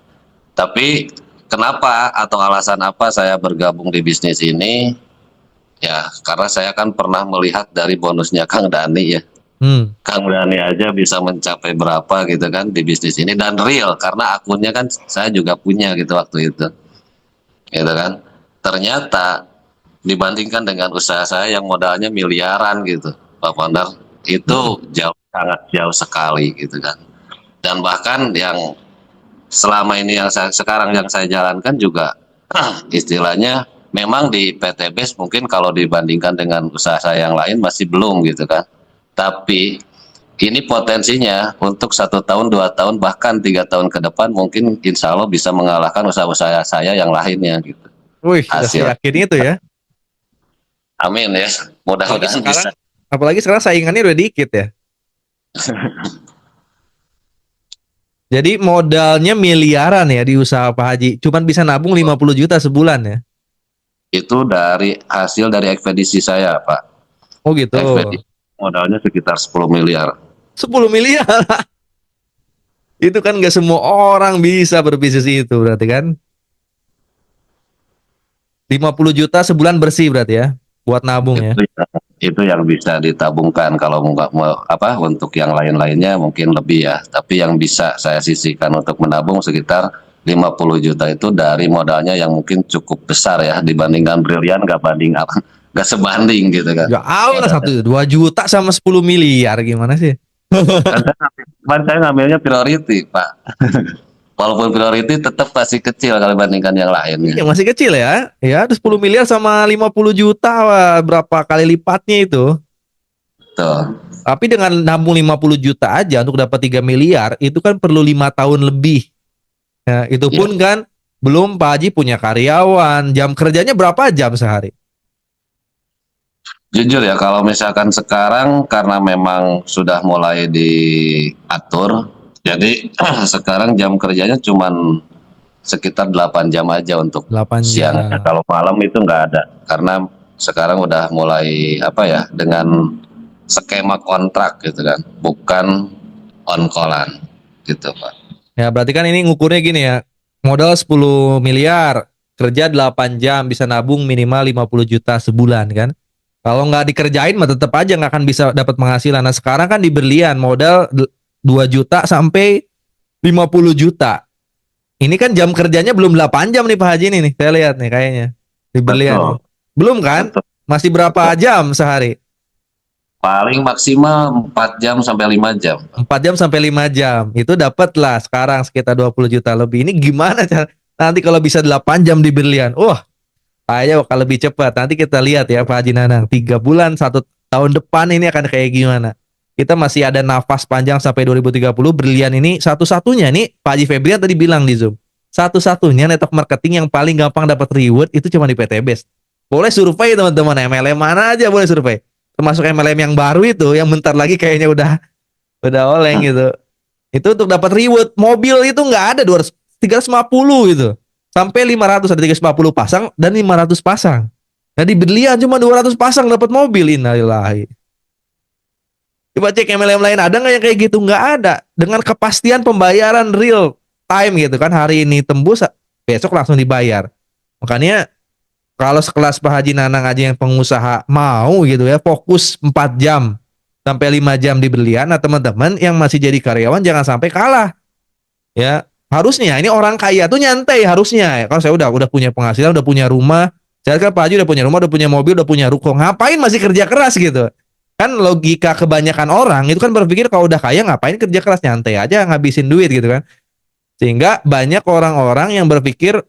Tapi kenapa atau alasan apa saya bergabung di bisnis ini? Ya, karena saya kan pernah melihat dari bonusnya Kang Dani ya. Kang Dani aja bisa mencapai berapa gitu kan di bisnis ini dan real karena akunnya kan saya juga punya gitu waktu itu. Gitu kan. Ternyata dibandingkan dengan usaha saya yang modalnya miliaran gitu, Pak Ponder, itu jauh sangat jauh sekali gitu kan. Dan bahkan yang selama ini yang sekarang yang saya jalankan juga istilahnya memang di PT BES mungkin kalau dibandingkan dengan usaha saya yang lain masih belum gitu kan. Tapi ini potensinya untuk 1 tahun, 2 tahun, bahkan 3 tahun ke depan mungkin insya Allah bisa mengalahkan usaha-usaha saya yang lainnya gitu. Wih, udah Hasil. yakin itu ya. Amin ya. Mudah-mudahan bisa. Apalagi sekarang saingannya udah dikit ya. Jadi modalnya miliaran ya di usaha Pak Haji. Cuman bisa nabung 50 juta sebulan ya. Itu dari hasil dari ekspedisi saya, Pak. Oh gitu. Ekspedisi modalnya sekitar 10 miliar. 10 miliar. Itu kan gak semua orang bisa berbisnis itu berarti kan. 50 juta sebulan bersih berarti ya. Buat nabung ya. Itu yang bisa ditabungkan kalau apa untuk yang lain-lainnya mungkin lebih ya. Tapi yang bisa saya sisihkan untuk menabung sekitar 50 juta itu dari modalnya yang mungkin cukup besar ya dibandingkan Brilian nggak sebanding gitu kan. Ya Allah, 2 juta sama 10 miliar gimana sih? Kan saya ngambilnya priority, Pak. Walaupun priority tetap masih kecil kalau dibandingkan yang lainnya. Iya, masih kecil ya. Ya, 10 miliar sama 50 juta, wah, berapa kali lipatnya itu. Tuh. Tapi dengan nabung 50 juta aja untuk dapat 3 miliar, itu kan perlu 5 tahun lebih. Ya, itu pun kan belum Pak Haji punya karyawan, jam kerjanya berapa jam sehari? Jujur ya, kalau misalkan sekarang karena memang sudah mulai diatur, jadi sekarang jam kerjanya cuman sekitar 8 jam aja untuk 8 siang. jam. Kalau malam itu nggak ada, karena sekarang udah mulai apa ya dengan skema kontrak gitu kan, bukan on callan gitu Pak. Ya, berarti kan ini ngukurnya gini ya. Modal 10 miliar, kerja 8 jam, bisa nabung minimal 50 juta sebulan kan. Kalau nggak dikerjain mah tetap aja nggak akan bisa dapat penghasilan. Nah sekarang kan di berlian modal 2 juta sampai 50 juta. Ini kan jam kerjanya belum 8 jam nih Pak Haji nih, saya lihat nih kayaknya. Di berlian. Belum kan? Masih berapa jam sehari? Paling maksimal 4 jam sampai 5 jam. 4 jam sampai 5 jam. Itu dapat lah sekarang sekitar 20 juta lebih. Ini gimana cara nanti kalau bisa 8 jam di berlian? Wah, ayo kalau lebih cepat. Nanti kita lihat ya Pak Haji Nanang. 3 bulan, 1 tahun depan ini akan kayak gimana. Kita masih ada nafas panjang sampai 2030. Brilian ini satu-satunya nih Pak Haji Febrian tadi bilang di Zoom. Satu-satunya network marketing yang paling gampang dapat reward itu cuma di PT Best. Boleh survei teman-teman, MLM mana aja boleh survei. Termasuk MLM yang baru itu yang bentar lagi kayaknya udah oleng gitu. Itu untuk dapat reward. Mobil itu nggak ada 200 350 gitu. Sampai 500, ada 350 pasang dan 500 pasang. Nah di Berlian cuma 200 pasang dapat mobil. Innalillahi. Coba cek MLM lain ada nggak yang kayak gitu? Nggak ada. Dengan kepastian pembayaran real time gitu kan. Hari ini tembus, besok langsung dibayar. Makanya kalau sekelas Pak Haji Nanang aja yang pengusaha mau gitu ya, fokus 4 jam sampai 5 jam di berlian. Nah teman-teman yang masih jadi karyawan jangan sampai kalah. Ya harusnya ini orang kaya tuh nyantai harusnya. Kalau saya udah punya penghasilan, udah punya rumah. Saya kan Pak Haji udah punya rumah, udah punya mobil, udah punya ruko. Ngapain masih kerja keras gitu? Kan logika kebanyakan orang itu kan berpikir kalau udah kaya ngapain kerja keras, nyantai aja ngabisin duit gitu kan. Sehingga banyak orang-orang yang berpikir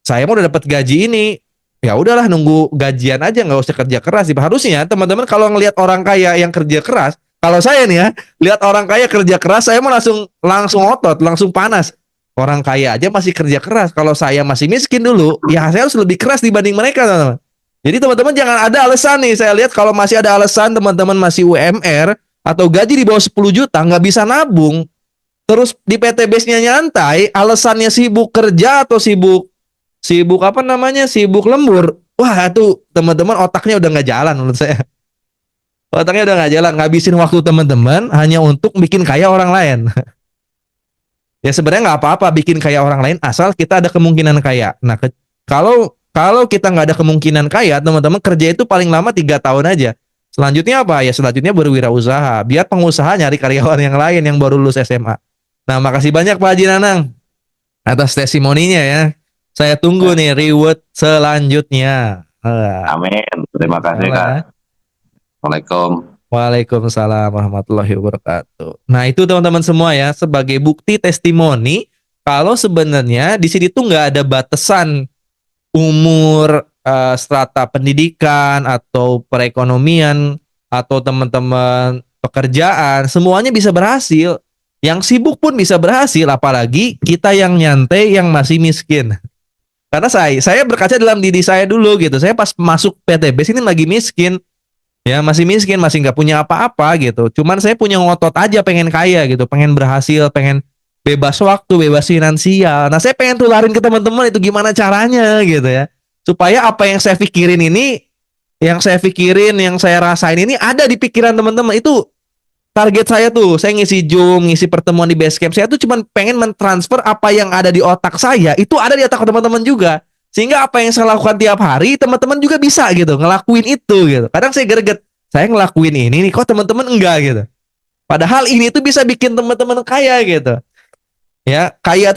saya mau udah dapat gaji ini, ya udahlah nunggu gajian aja nggak usah kerja keras. Harusnya teman-teman kalau ngelihat orang kaya yang kerja keras, kalau saya nih ya lihat orang kaya kerja keras, saya mau langsung otot, langsung panas. Orang kaya aja masih kerja keras. Kalau saya masih miskin dulu, ya saya harus lebih keras dibanding mereka, teman-teman. Jadi teman-teman jangan ada alasan nih. Saya lihat kalau masih ada alasan teman-teman masih UMR atau gaji di bawah 10 juta nggak bisa nabung, terus di PT Base-nya nyantai, alasannya sibuk kerja atau sibuk sibuk apa namanya, sibuk lembur. Wah, itu teman-teman otaknya udah nggak jalan menurut saya. Otaknya udah nggak jalan, ngabisin waktu teman-teman hanya untuk bikin kaya orang lain. Ya sebenarnya nggak apa-apa bikin kaya orang lain asal kita ada kemungkinan kaya. Nah, kalau kalau kita nggak ada kemungkinan kaya, teman-teman kerja itu paling lama 3 tahun aja. Selanjutnya apa? Ya selanjutnya berwirausaha. Biar pengusaha nyari karyawan yang lain yang baru lulus SMA. Nah, makasih banyak Pak Haji Nanang atas testimoninya ya. Saya tunggu nih reward selanjutnya. Amin. Terima kasih Kak. Waalaikumsalam. Waalaikumsalam warahmatullahi wabarakatuh. Nah itu teman-teman semua ya, sebagai bukti testimoni kalau sebenarnya di sini tuh nggak ada batasan umur, strata pendidikan atau perekonomian atau teman-teman pekerjaan, semuanya bisa berhasil. Yang sibuk pun bisa berhasil, apalagi kita yang nyantai yang masih miskin. Karena saya berkaca dalam diri saya dulu gitu. Saya pas masuk PTB sini lagi miskin. Ya masih miskin, masih nggak punya apa-apa gitu. Cuman saya punya ngotot aja pengen kaya gitu, pengen berhasil, pengen bebas waktu, bebas finansial. Nah saya pengen tularin ke teman-teman itu gimana caranya gitu ya. Supaya apa yang saya pikirin ini, yang saya rasain ini ada di pikiran teman-teman. Itu target saya tuh. Saya ngisi Zoom, ngisi pertemuan di Basecamp. Saya tuh cuman pengen mentransfer apa yang ada di otak saya, itu ada di otak teman-teman juga. Sehingga apa yang saya lakukan tiap hari, teman-teman juga bisa gitu, ngelakuin itu gitu. Kadang saya greget, saya ngelakuin ini nih, kok teman-teman enggak gitu. Padahal ini tuh bisa bikin teman-teman kaya gitu. Ya, kaya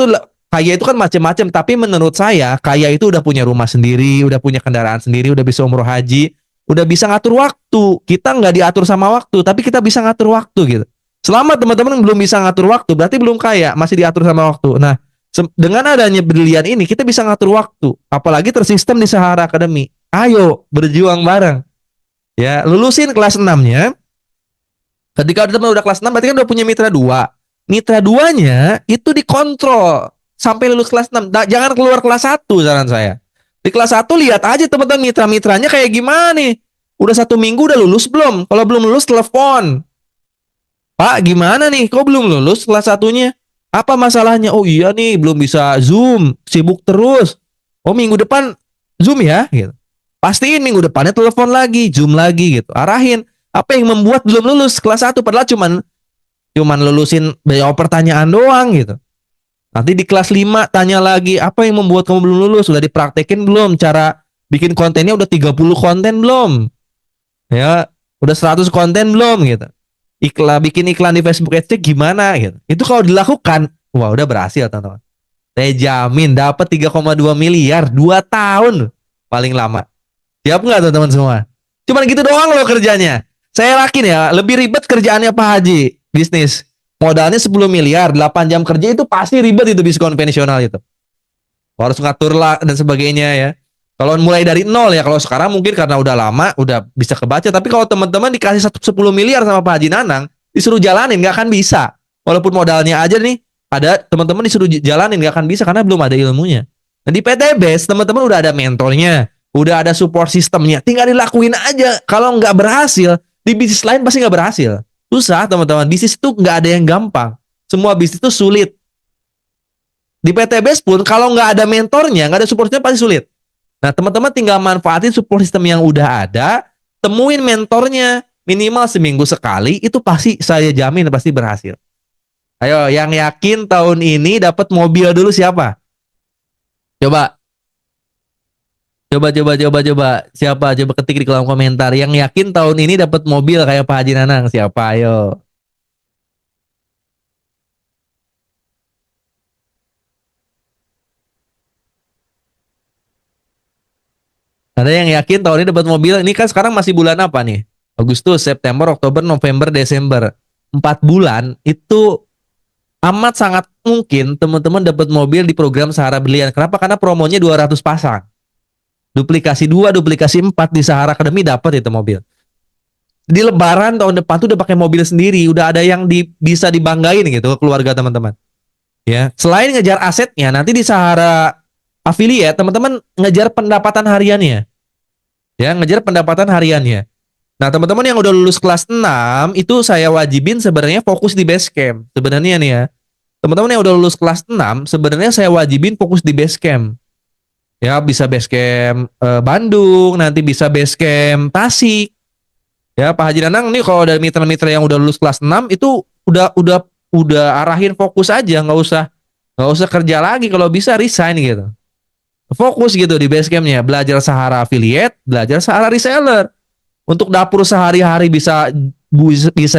itu kan macam-macam, tapi menurut saya kaya itu udah punya rumah sendiri, udah punya kendaraan sendiri, udah bisa umroh haji, udah bisa ngatur waktu. Kita nggak diatur sama waktu, tapi kita bisa ngatur waktu gitu. Selama teman-teman belum bisa ngatur waktu, berarti belum kaya, masih diatur sama waktu. Nah, dengan adanya brilian ini kita bisa ngatur waktu, apalagi tersistem di Sahara Academy. Ayo berjuang bareng. Ya, lulusin kelas 6-nya. Ketika teman udah kelas 6 berarti kan udah punya mitra 2. Mitra 2-nya itu dikontrol sampai lulus kelas 6. Nah, jangan keluar kelas 1 saran saya. Di kelas 1 lihat aja teman-teman mitra-mitranya kayak gimana nih. Udah 1 minggu udah lulus belum? Kalau belum lulus telepon. Pak, gimana nih? Kok belum lulus kelas 1-nya? Apa masalahnya? Oh iya nih, belum bisa Zoom, sibuk terus. Oh minggu depan Zoom ya, gitu. Pastiin minggu depannya telepon lagi, Zoom lagi gitu. Arahin apa yang membuat belum lulus kelas 1 padahal cuman lulusin jawab pertanyaan doang gitu. Nanti di kelas 5 tanya lagi, apa yang membuat kamu belum lulus? Sudah dipraktekin belum? Cara bikin kontennya udah 30 konten belum? Ya, udah 100 konten belum gitu. Bikin iklan di Facebook Ads gimana gitu. Itu kalau dilakukan, wah udah berhasil teman-teman. Saya jamin dapat 3,2 miliar 2 tahun paling lama. Siap nggak teman-teman semua? Cuman gitu doang loh kerjanya. Saya yakin ya, lebih ribet kerjaannya Pak Haji bisnis. Modalnya 10 miliar, 8 jam kerja itu pasti ribet itu bisnis konvensional itu. Harus ngatur lah dan sebagainya ya. Kalau mulai dari nol ya, kalau sekarang mungkin karena udah lama, udah bisa kebaca. Tapi kalau teman-teman dikasih 10 miliar sama Pak Haji Nanang, disuruh jalanin nggak akan bisa. Walaupun modalnya aja nih, ada teman-teman disuruh jalanin nggak akan bisa karena belum ada ilmunya. Nah di PTBS teman-teman udah ada mentornya, udah ada support sistemnya, tinggal dilakuin aja. Kalau nggak berhasil, di bisnis lain pasti nggak berhasil. Susah teman-teman, bisnis itu nggak ada yang gampang. Semua bisnis itu sulit. Di PTBS pun kalau nggak ada mentornya, nggak ada supportnya pasti sulit. Nah teman-teman tinggal manfaatin support system yang udah ada, temuin mentornya minimal seminggu sekali, itu pasti saya jamin pasti berhasil. Ayo yang yakin tahun ini dapat mobil dulu siapa? Coba. Coba. Siapa? Coba ketik di kolom komentar. Yang yakin tahun ini dapat mobil kayak Pak Haji Nanang. Siapa? Ayo. Ada yang yakin tahun ini dapat mobil? Ini kan sekarang masih bulan apa nih? Agustus, September, Oktober, November, Desember. 4 bulan itu amat sangat mungkin teman-teman dapat mobil di program Sahara Brilian. Kenapa? Karena promonya 200 pasang. Duplikasi 2, duplikasi 4 di Sahara Academy dapat itu mobil. Di Lebaran tahun depan tuh udah pakai mobil sendiri, udah ada yang bisa dibanggain gitu ke keluarga teman-teman. Ya, selain ngejar asetnya, nanti di Sahara Affiliate teman-teman ngejar pendapatan hariannya. Ya, ngejar pendapatan hariannya. Nah, teman-teman yang udah lulus kelas 6 itu saya wajibin sebenarnya fokus di Basecamp. Sebenarnya nih ya. Teman-teman yang udah lulus kelas 6 sebenarnya saya wajibin fokus di Basecamp. Ya bisa base camp Bandung, nanti bisa base camp Tasik. Ya Pak Haji Nanang nih kalau ada mitra-mitra yang udah lulus kelas 6 itu udah arahin fokus aja, nggak usah kerja lagi, kalau bisa resign gitu. Fokus gitu di base campnya, belajar Sahara affiliate, belajar Sahara reseller. Untuk dapur sehari-hari bisa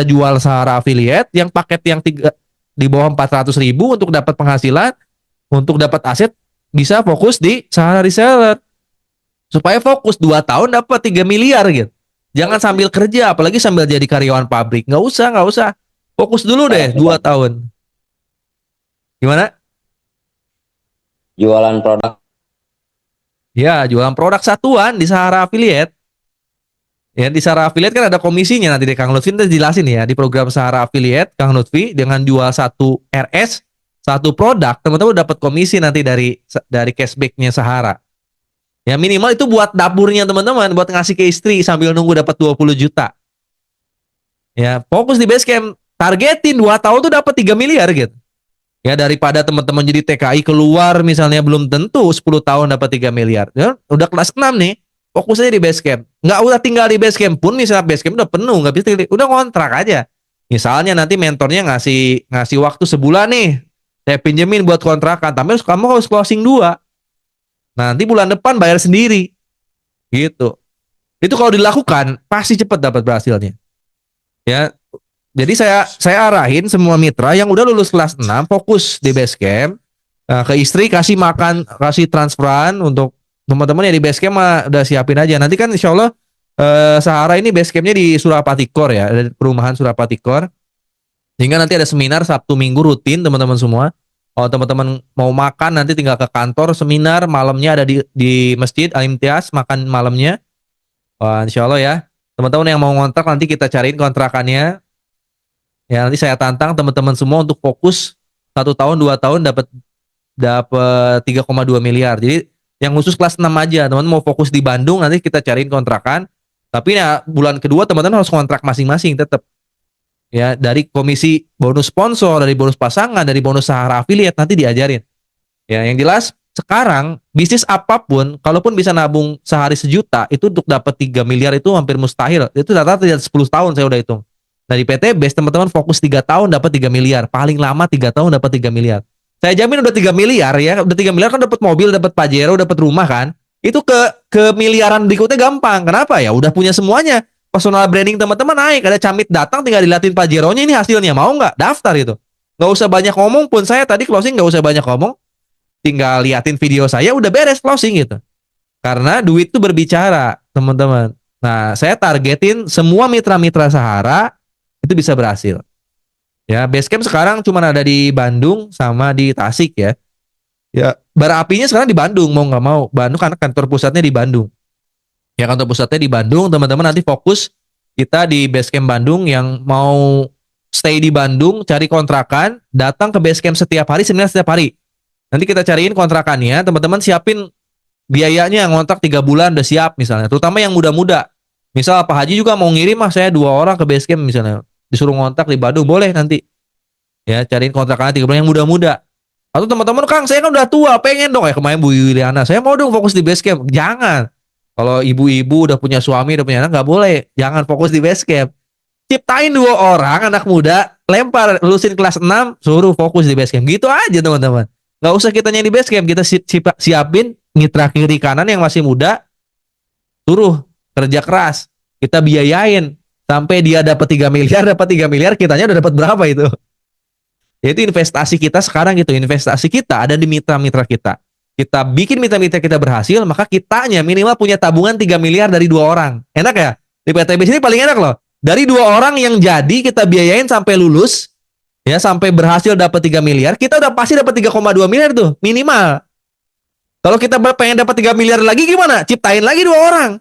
jual Sahara affiliate yang paket yang di bawah 400.000 untuk dapat penghasilan, untuk dapat aset bisa fokus di Sahara reseller. Supaya fokus 2 tahun dapat 3 miliar gitu. Jangan sambil kerja, apalagi sambil jadi karyawan pabrik. Nggak usah. Fokus dulu deh 2 tahun. Gimana? Jualan produk. Ya, jualan produk satuan di Sahara Affiliate. Ya, di Sahara Affiliate kan ada komisinya, nanti deh Kang Lutfi nanti jelasin ya. Di program Sahara Affiliate, Kang Lutfi dengan jual satu RS, satu produk, teman-teman dapat komisi nanti dari cashbacknya Sahara. Ya minimal itu buat dapurnya teman-teman, buat ngasih ke istri sambil nunggu dapat 20 juta. Ya, fokus di Basecamp, targetin 2 tahun tuh dapat 3 miliar gitu. Ya daripada teman-teman jadi TKI keluar misalnya belum tentu 10 tahun dapat 3 miliar. Ya, udah kelas 6 nih, fokus aja di Basecamp. Nggak usah tinggal di Basecamp pun, misalnya Basecamp udah penuh, nggak bisa udah kontrak aja. Misalnya nanti mentornya ngasih waktu sebulan nih, saya pinjemin buat kontrakan, tapi kamu harus closing 2. Nanti bulan depan bayar sendiri. Gitu. Itu kalau dilakukan pasti cepat dapat berhasilnya. Ya. Jadi saya arahin semua mitra yang udah lulus kelas 6 fokus di Basecamp. Nah, ke istri kasih makan, kasih transferan untuk teman-teman yang di Basecamp mah udah siapin aja. Nanti kan insya Allah Sahara ini Basecampnya di Surapati Core ya, ada perumahan Surapati Core. Sehingga nanti ada seminar Sabtu Minggu rutin teman-teman semua. Kalau teman-teman mau makan nanti tinggal ke kantor, seminar malamnya ada di Masjid Al-Imtiaz, makan malamnya. Wah, insya Allah ya. Teman-teman yang mau ngontrak nanti kita cariin kontrakannya. Ya nanti saya tantang teman-teman semua untuk fokus 1 tahun 2 tahun dapat 3,2 miliar. Jadi yang khusus kelas 6 aja, teman-teman mau fokus di Bandung nanti kita cariin kontrakan. Tapi ya bulan kedua teman-teman harus kontrak masing-masing tetap. Ya dari komisi bonus sponsor, dari bonus pasangan, dari bonus Sahara affiliate nanti diajarin. Ya yang jelas sekarang bisnis apapun kalaupun bisa nabung sehari 1 juta itu untuk dapat 3 miliar itu hampir mustahil. Itu rata-rata 10 tahun saya udah hitung. Nah di PT Base teman-teman fokus 3 tahun dapat 3 miliar, paling lama 3 tahun dapat 3 miliar. Saya jamin udah 3 miliar ya, udah 3 miliar kan dapat mobil, dapat Pajero, dapat rumah kan. Itu ke miliaran berikutnya gampang. Kenapa ya? Udah punya semuanya. Personal branding teman-teman naik, ada Camit datang tinggal diliatin Pajeronya ini hasilnya, mau nggak daftar itu, nggak usah banyak ngomong pun. Saya tadi closing nggak usah banyak ngomong, tinggal liatin video saya udah beres closing gitu, karena duit itu berbicara teman-teman. Nah saya targetin semua mitra-mitra Sahara itu bisa berhasil ya. Basecamp sekarang cuma ada di Bandung sama di Tasik ya. Ya barapinya sekarang di Bandung, mau nggak mau Bandung karena kantor pusatnya di Bandung. Ya kantor pusatnya di Bandung, teman-teman nanti fokus kita di Basecamp Bandung. Yang mau stay di Bandung, cari kontrakan, datang ke Basecamp setiap hari, seminar setiap hari. Nanti kita cariin kontrakannya, teman-teman siapin biayanya, ngontrak 3 bulan udah siap misalnya. Terutama yang muda-muda. Misal Pak Haji juga mau ngirim, saya 2 orang ke Basecamp misalnya. Disuruh ngontrak di Bandung, boleh nanti. Ya cariin kontrakannya 3 bulan yang muda-muda. Atau teman-teman, Kang saya kan udah tua, pengen dong ya kemarin Bu Yuliana, saya mau dong fokus di Basecamp. Jangan. Kalau ibu-ibu udah punya suami, udah punya anak, nggak boleh. Jangan fokus di Basecamp. Ciptain 2 orang anak muda, lempar, lulusin kelas 6, suruh fokus di Basecamp. Gitu aja teman-teman. Nggak usah kita di Basecamp, kita siapin mitra kiri kanan yang masih muda, suruh kerja keras, kita biayain sampai dia dapat 3 miliar, dapat 3 miliar, kitanya udah dapat berapa itu? Yaitu investasi kita sekarang gitu. Investasi kita ada di mitra-mitra kita. Kita bikin mitra-mitra kita berhasil, maka kitanya minimal punya tabungan 3 miliar dari 2 orang. Enak ya? Di PTB sini paling enak loh. Dari 2 orang yang jadi kita biayain sampai lulus, ya sampai berhasil dapat 3 miliar, kita udah pasti dapat 3,2 miliar tuh minimal. Kalau kita pengen dapat 3 miliar lagi gimana? Ciptain lagi 2 orang.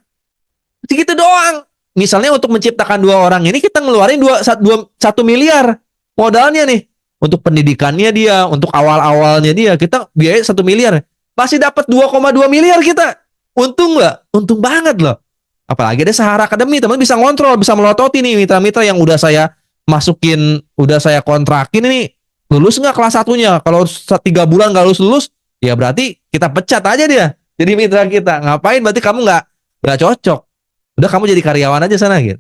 Segitu doang. Misalnya untuk menciptakan 2 orang ini kita ngeluarin 1 miliar modalnya nih. Untuk pendidikannya dia, untuk awal-awalnya dia, kita biaya 1 miliar. Pasti dapat 2,2 miliar kita. Untung nggak? Untung banget loh. Apalagi ada Sahara Academy, teman bisa ngontrol, bisa melototi nih mitra-mitra yang udah saya masukin, udah saya kontrakin ini lulus nggak kelas 1-nya. Kalau 3 bulan nggak lulus, ya berarti kita pecat aja dia. Jadi mitra kita. Ngapain? Berarti kamu nggak cocok. Udah kamu jadi karyawan aja sana gitu.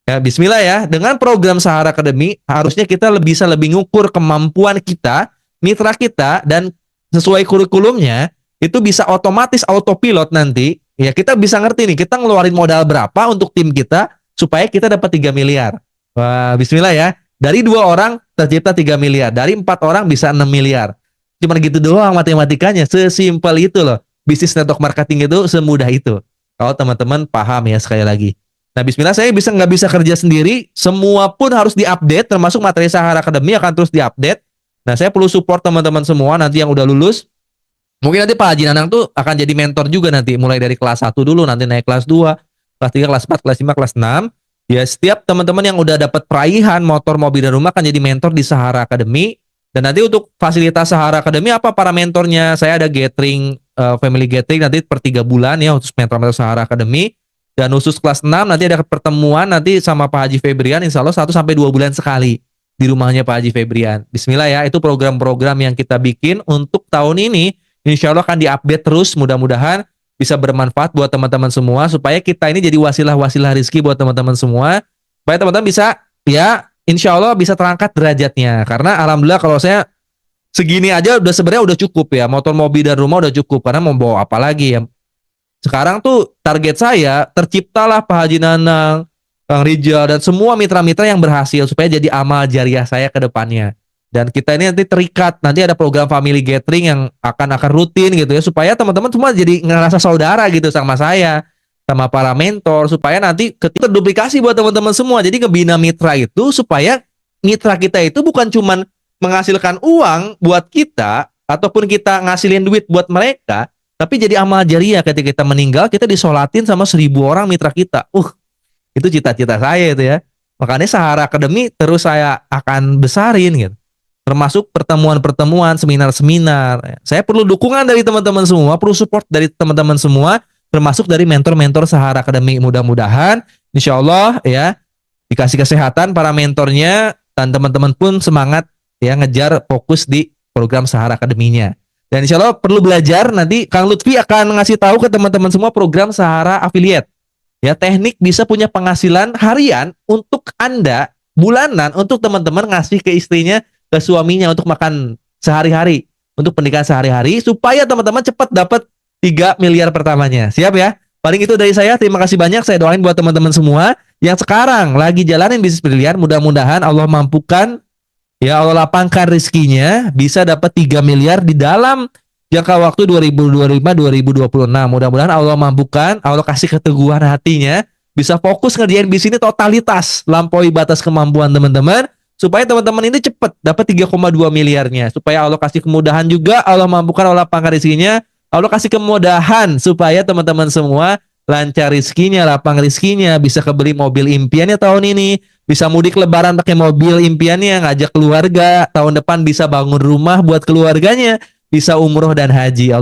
Ya, bismillah ya. Dengan program Sahara Academy, harusnya kita bisa lebih ngukur kemampuan kita, mitra kita, dan sesuai kurikulumnya, itu bisa otomatis autopilot nanti. Ya, kita bisa ngerti nih, kita ngeluarin modal berapa untuk tim kita, supaya kita dapat 3 miliar. Wah, bismillah ya. Dari 2 orang, tercipta 3 miliar. Dari 4 orang, bisa 6 miliar. Cuman gitu doang matematikanya. Sesimpel itu loh. Bisnis network marketing itu semudah itu. Kalau teman-teman paham ya sekali lagi. Nah, bismillah saya nggak bisa kerja sendiri, semua pun harus diupdate, termasuk materi Sahara Academy akan terus diupdate. Nah, saya perlu support teman-teman semua nanti yang udah lulus. Mungkin nanti Pak Haji Nanang tuh akan jadi mentor juga nanti, mulai dari kelas 1 dulu, nanti naik kelas 2, kelas 3, kelas 4, kelas 5, kelas 6. Ya, setiap teman-teman yang udah dapat peraihan motor, mobil, dan rumah akan jadi mentor di Sahara Academy. Dan nanti untuk fasilitas Sahara Academy apa para mentornya? Saya ada gathering, family gathering nanti per 3 bulan ya, untuk mentor-mentor Sahara Academy. Dan khusus kelas 6 nanti ada pertemuan nanti sama Pak Haji Febrian, insya Allah 1-2 bulan sekali di rumahnya Pak Haji Febrian. Bismillah ya, itu program-program yang kita bikin untuk tahun ini. Insya Allah akan diupdate terus, mudah-mudahan bisa bermanfaat buat teman-teman semua, supaya kita ini jadi wasilah-wasilah rezeki buat teman-teman semua, supaya teman-teman bisa ya insya Allah bisa terangkat derajatnya. Karena alhamdulillah kalau saya segini aja udah sebenarnya udah cukup ya, motor, mobil, dan rumah udah cukup, karena mau bawa apa lagi ya. Sekarang tuh target saya terciptalah Pak Haji Nanang, Kang Rijal, dan semua mitra-mitra yang berhasil supaya jadi amal jariah saya ke depannya. Dan kita ini nanti terikat, nanti ada program family gathering yang akan rutin gitu ya, supaya teman-teman semua jadi ngerasa saudara gitu sama saya, sama para mentor, supaya nanti ketika duplikasi buat teman-teman semua. Jadi ngebina mitra itu supaya mitra kita itu bukan cuman menghasilkan uang buat kita ataupun kita ngasilin duit buat mereka, tapi jadi amal jariah. Ketika kita meninggal, kita disolatin sama 1.000 orang mitra kita. Itu cita-cita saya itu ya. Makanya Sahara Academy terus saya akan besarin gitu. Termasuk pertemuan-pertemuan, seminar-seminar. Saya perlu dukungan dari teman-teman semua, perlu support dari teman-teman semua, termasuk dari mentor-mentor Sahara Academy. Mudah-mudahan insya Allah ya dikasih kesehatan para mentornya, dan teman-teman pun semangat ya ngejar fokus di program Sahara Academy-nya. Dan insya Allah perlu belajar, nanti Kang Lutfi akan ngasih tahu ke teman-teman semua program Sahara Affiliate. Ya, teknik bisa punya penghasilan harian untuk Anda, bulanan untuk teman-teman ngasih ke istrinya, ke suaminya untuk makan sehari-hari, untuk pendidikan sehari-hari, supaya teman-teman cepat dapat 3 miliar pertamanya. Siap ya? Paling itu dari saya, terima kasih banyak. Saya doain buat teman-teman semua yang sekarang lagi jalanin bisnis brilian, mudah-mudahan Allah mampukan. Ya Allah lapangkan rezekinya, bisa dapat 3 miliar di dalam jangka waktu 2025-2026. Mudah-mudahan Allah mampukan, Allah kasih keteguhan hatinya, bisa fokus ngerjain bisnis ini totalitas, lampaui batas kemampuan teman-teman, supaya teman-teman ini cepat dapat 3,2 miliarnya. Supaya Allah kasih kemudahan juga, Allah mampukan, Allah lapangkan rezekinya, Allah kasih kemudahan supaya teman-teman semua lancar rezekinya, lapang rezekinya, bisa kebeli mobil impiannya tahun ini, bisa mudik lebaran pakai mobil impiannya, ngajak keluarga, tahun depan bisa bangun rumah buat keluarganya, bisa umroh dan haji.